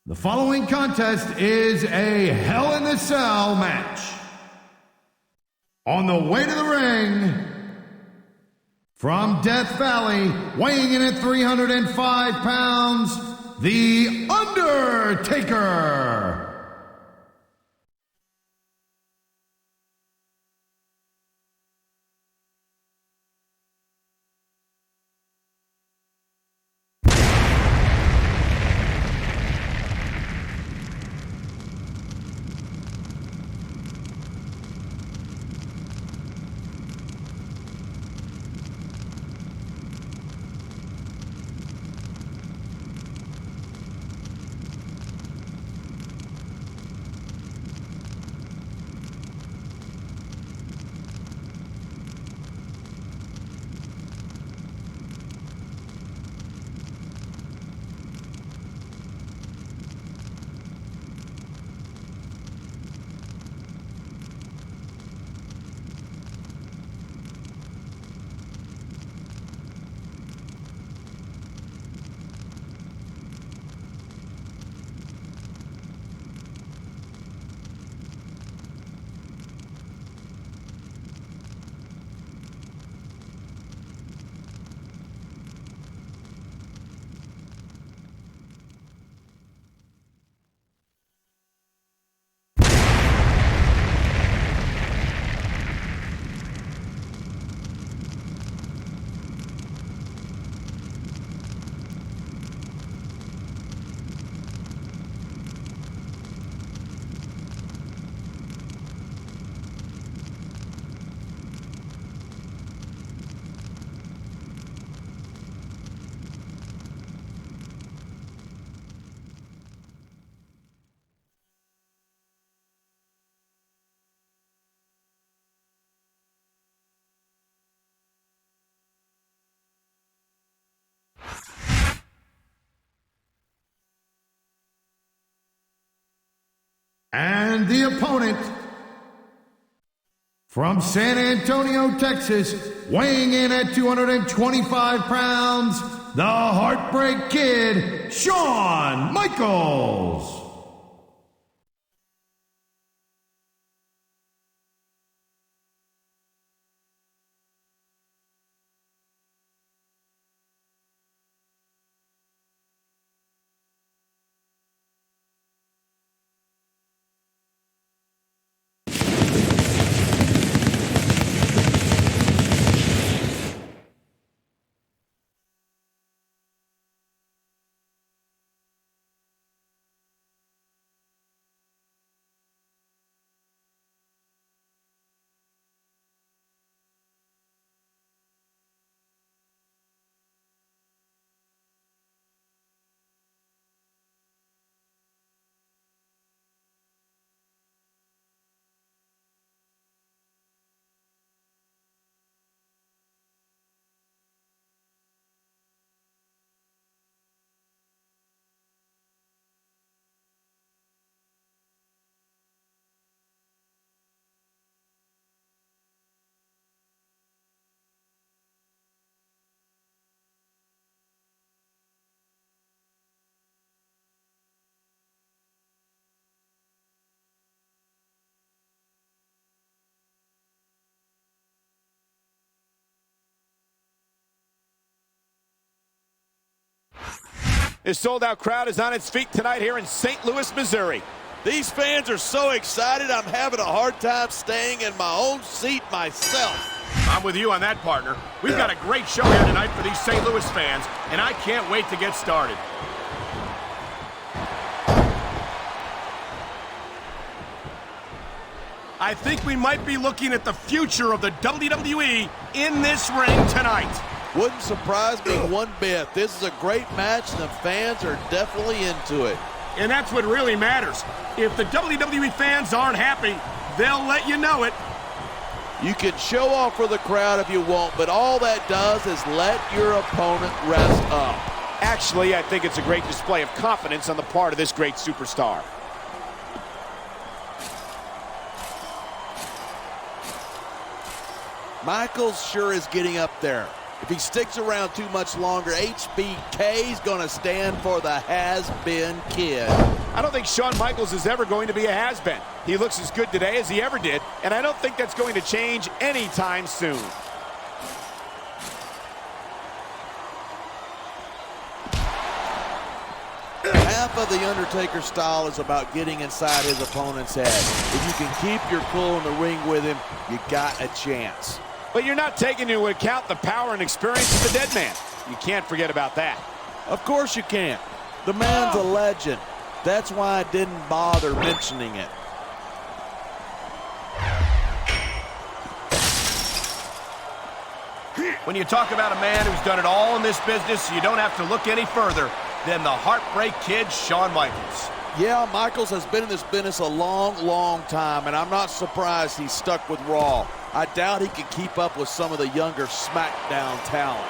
The following contest is a Hell in a Cell match. On the way to the ring, from Death Valley, weighing in at 305 pounds, The Undertaker. And the opponent, from San Antonio, Texas, weighing in at 225 pounds, the Heartbreak Kid, Shawn Michaels. This sold-out crowd is on its feet tonight here in St. Louis, Missouri. These fans are so excited, I'm having a hard time staying in my own seat myself. I'm with you on that, partner. We've got a great show here tonight for these St. Louis fans, and I can't wait to get started. I think we might be looking at the future of the WWE in this ring tonight. Wouldn't surprise me one bit. This is a great match, and the fans are definitely into it. And that's what really matters. If the WWE fans aren't happy, they'll let you know it. You can show off for the crowd if you want, but all that does is let your opponent rest up. Actually, I think it's a great display of confidence on the part of this great superstar. Michaels sure is getting up there. If he sticks around too much longer, HBK's gonna stand for the has-been kid. I don't think Shawn Michaels is ever going to be a has-been. He looks as good today as he ever did, and I don't think that's going to change anytime soon. Half of the Undertaker style is about getting inside his opponent's head. If you can keep your cool in the ring with him, you got a chance. But you're not taking into account the power and experience of the dead man. You can't forget about that. Of course you can't. The man's a legend. That's why I didn't bother mentioning it. When you talk about a man who's done it all in this business, you don't have to look any further than the Heartbreak Kid, Shawn Michaels. Yeah, Michaels has been in this business a long, long time, and I'm not surprised he's stuck with Raw. I doubt he can keep up with some of the younger SmackDown talent.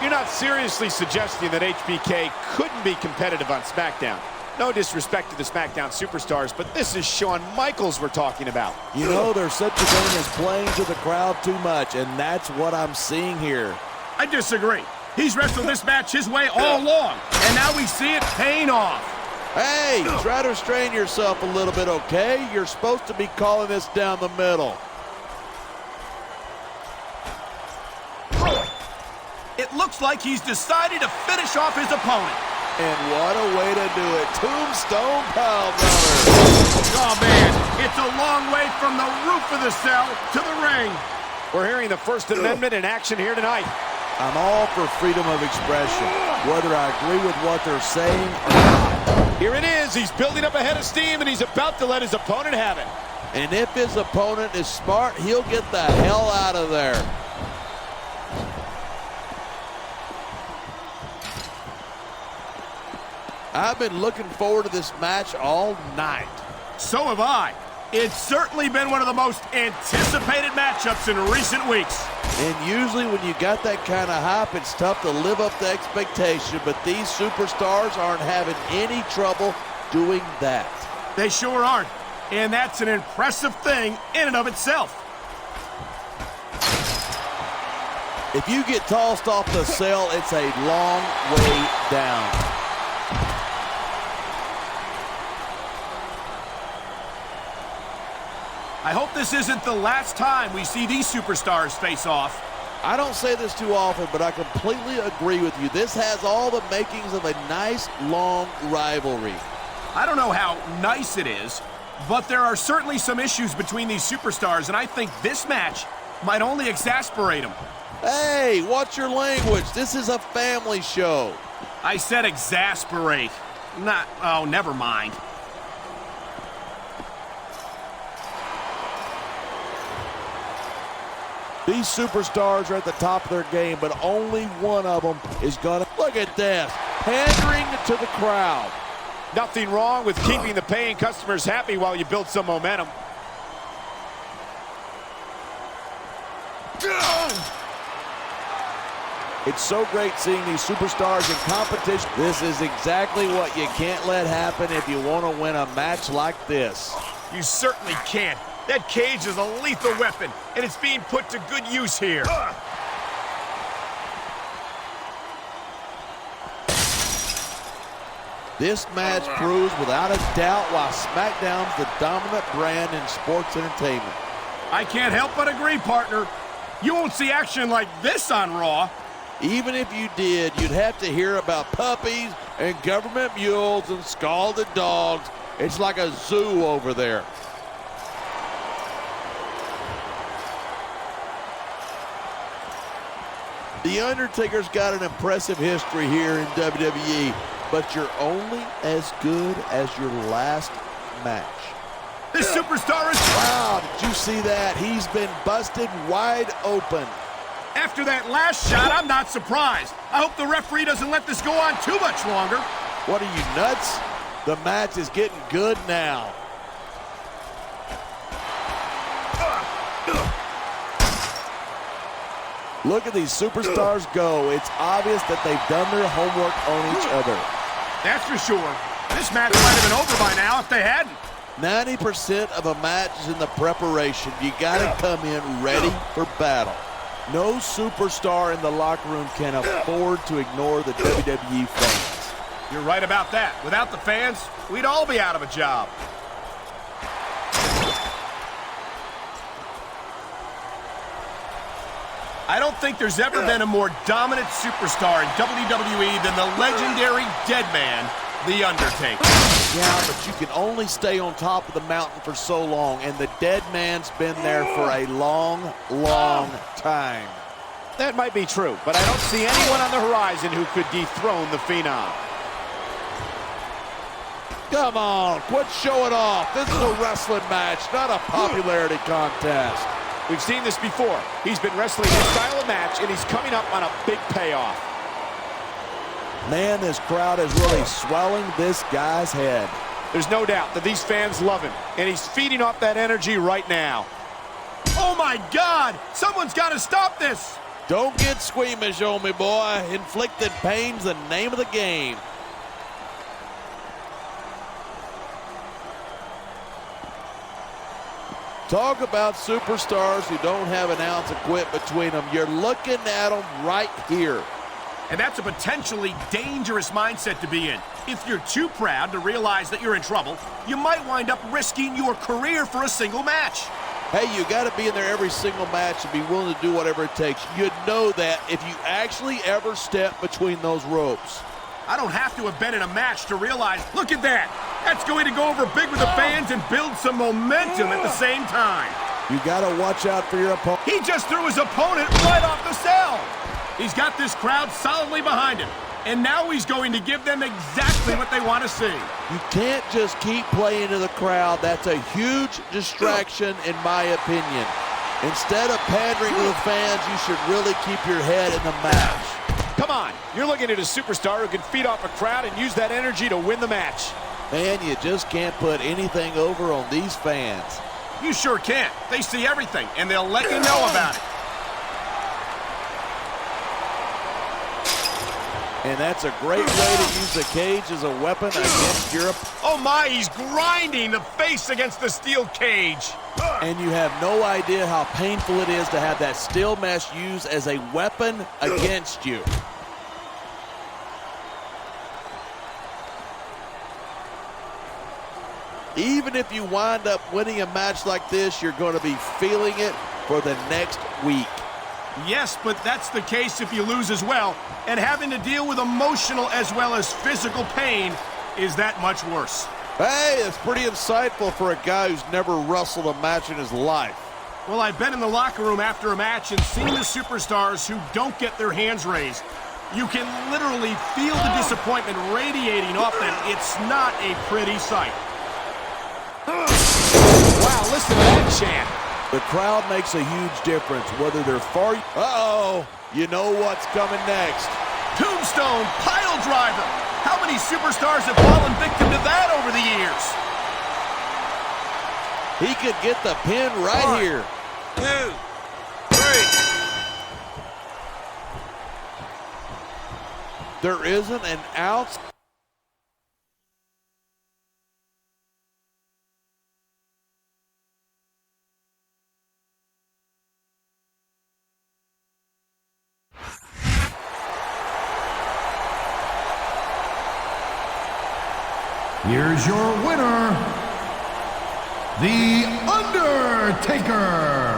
You're not seriously suggesting that HBK couldn't be competitive on SmackDown. No disrespect to the SmackDown superstars, but this is Shawn Michaels we're talking about. You know, there's such a thing as playing to the crowd too much, and that's what I'm seeing here. I disagree. He's wrestled this match his way all along, and now we see it paying off. Hey, try to restrain yourself a little bit, okay? You're supposed to be calling this down the middle. It looks like he's decided to finish off his opponent. And what a way to do it. Tombstone Piledriver. Oh, man, it's a long way from the roof of the cell to the ring. We're hearing the First Amendment in action here tonight. I'm all for freedom of expression, whether I agree with what they're saying or not. Here it is. He's building up a head of steam, and he's about to let his opponent have it. And if his opponent is smart, he'll get the hell out of there. I've been looking forward to this match all night. So have I. It's certainly been one of the most anticipated matchups in recent weeks. And usually when you got that kind of hype, it's tough to live up to expectation, but these superstars aren't having any trouble doing that. They sure aren't. And that's an impressive thing in and of itself. If you get tossed off the cell, it's a long way down. I hope this isn't the last time we see these superstars face off. I don't say this too often, but I completely agree with you. This has all the makings of a nice, long rivalry. I don't know how nice it is, but there are certainly some issues between these superstars, and I think this match might only exasperate them. Hey, watch your language. This is a family show. I said exasperate. Oh, never mind. These superstars are at the top of their game, but only one of them is gonna... Look at this, pandering to the crowd. Nothing wrong with keeping the paying customers happy while you build some momentum. It's so great seeing these superstars in competition. This is exactly what you can't let happen if you want to win a match like this. You certainly can't. That cage is a lethal weapon, and it's being put to good use here. This match proves without a doubt why SmackDown's the dominant brand in sports entertainment. I can't help but agree, partner. You won't see action like this on Raw. Even if you did, you'd have to hear about puppies and government mules and scalded dogs. It's like a zoo over there. The Undertaker's got an impressive history here in WWE, but you're only as good as your last match. This superstar is... Wow, did you see that? He's been busted wide open. After that last shot, I'm not surprised. I hope the referee doesn't let this go on too much longer. What are you, nuts? The match is getting good now. Look at these superstars go. It's obvious that they've done their homework on each other. That's for sure. This match might have been over by now if they hadn't. 90% of a match is in the preparation. You got to come in ready for battle. No superstar in the locker room can afford to ignore the WWE fans. You're right about that. Without the fans, we'd all be out of a job. I don't think there's ever been a more dominant superstar in WWE than the legendary dead man, The Undertaker. Yeah, but you can only stay on top of the mountain for so long, and the dead man's been there for a long, long time. That might be true, but I don't see anyone on the horizon who could dethrone the Phenom. Come on, quit showing off. This is a wrestling match, not a popularity contest. We've seen this before. He's been wrestling this style of match, and he's coming up on a big payoff. Man, this crowd is really swelling this guy's head. There's no doubt that these fans love him, and he's feeding off that energy right now. Oh my God! Someone's got to stop this! Don't get squeamish on me, boy. Inflicted pain's the name of the game. Talk about superstars who don't have an ounce of quit between them. You're looking at them right here. And that's a potentially dangerous mindset to be in. If you're too proud to realize that you're in trouble, you might wind up risking your career for a single match. Hey, you got to be in there every single match and be willing to do whatever it takes. You'd know that if you actually ever step between those ropes. I don't have to have been in a match to realize, look at that! That's going to go over big with the fans and build some momentum at the same time. You got to watch out for your opponent. He just threw his opponent right off the cell. He's got this crowd solidly behind him. And now he's going to give them exactly what they want to see. You can't just keep playing to the crowd. That's a huge distraction, in my opinion. Instead of pandering to the fans, you should really keep your head in the match. Come on, you're looking at a superstar who can feed off a crowd and use that energy to win the match. Man, you just can't put anything over on these fans. You sure can't. They see everything, and they'll let you know about it. And that's a great way to use the cage as a weapon against your opponent. Oh my, he's grinding the face against the steel cage. And you have no idea how painful it is to have that steel mesh used as a weapon against you. Even if you wind up winning a match like this, you're going to be feeling it for the next week. Yes, but that's the case if you lose as well. And having to deal with emotional as well as physical pain is that much worse. Hey, it's pretty insightful for a guy who's never wrestled a match in his life. Well, I've been in the locker room after a match and seen the superstars who don't get their hands raised. You can literally feel the disappointment radiating off them. It's not a pretty sight. Wow, listen to that chant. The crowd makes a huge difference, whether they're far... Uh-oh, you know what's coming next. Tombstone pile driver. How many superstars have fallen victim to that over the years? He could get the pin right here. 2, 3. There isn't an ounce... Here's your winner, The Undertaker.